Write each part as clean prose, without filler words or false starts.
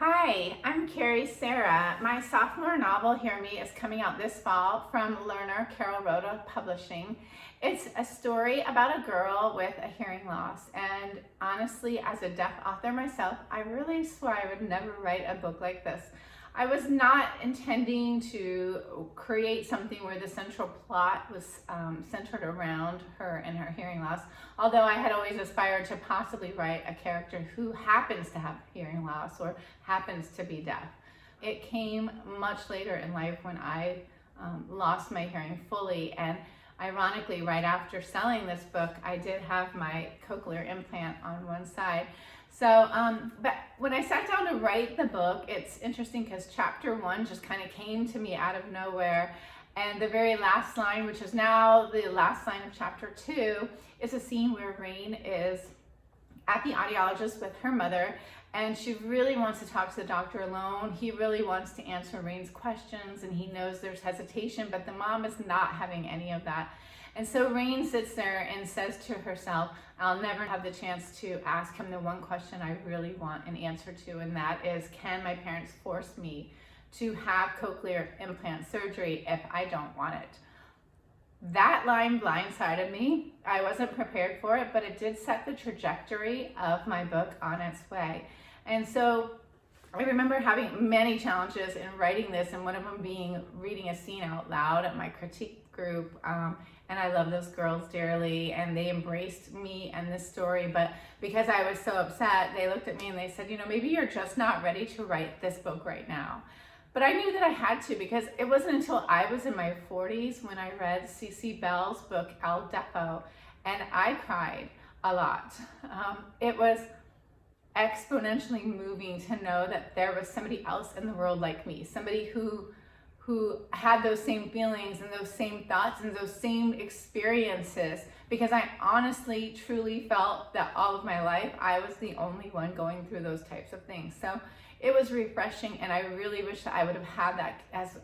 Hi, I'm Kerry Cerra. My sophomore novel, Hear Me, is coming out this fall from learner Carol Rhoda Publishing. It's a story about a girl with a hearing loss, and honestly, as a deaf author myself, I really swore I would never write a book like this. I was not intending to create something where the central plot was centered around her and her hearing loss, although I had always aspired to possibly write a character who happens to have hearing loss or happens to be deaf. It came much later in life when I lost my hearing fully, and ironically, right after selling this book, I did have my cochlear implant on one side. So, but when I sat down to write the book, it's interesting because chapter 1 just kind of came to me out of nowhere. And the very last line, which is now the last line of chapter 2, is a scene where Rayne is at the audiologist with her mother, and she really wants to talk to the doctor alone. He really wants to answer Rayne's questions, and he knows there's hesitation, but the mom is not having any of that. And so Rayne sits there and says to herself, I'll never have the chance to ask him the one question I really want an answer to, and that is, can my parents force me to have cochlear implant surgery if I don't want it? That line blindsided me. I wasn't prepared for it, but it did set the trajectory of my book on its way. And so I remember having many challenges in writing this, and one of them being reading a scene out loud at my critique group. And I love those girls dearly, and they embraced me and this story. But because I was so upset, they looked at me and they said, maybe you're just not ready to write this book right now. But I knew that I had to, because it wasn't until I was in my 40s when I read C.C. Bell's book, El Deafo, and I cried a lot. It was exponentially moving to know that there was somebody else in the world like me, somebody who had those same feelings and those same thoughts and those same experiences, because I honestly, truly felt that all of my life, I was the only one going through those types of things. So it was refreshing, and I really wish that I would have had that as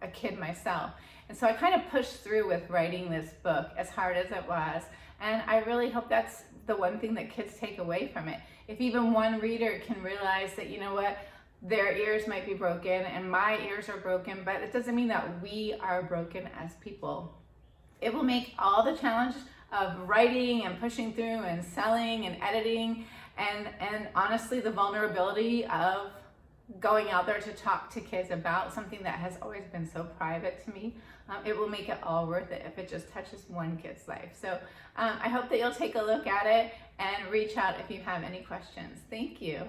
a kid myself. And so I kind of pushed through with writing this book, as hard as it was. And I really hope that's the one thing that kids take away from it. If even one reader can realize that, their ears might be broken and my ears are broken, but it doesn't mean that we are broken as people. It will make all the challenge of writing and pushing through and selling and editing and honestly the vulnerability of going out there to talk to kids about something that has always been so private to me. It will make it all worth it if it just touches one kid's life. So I hope that you'll take a look at it and reach out if you have any questions. Thank you.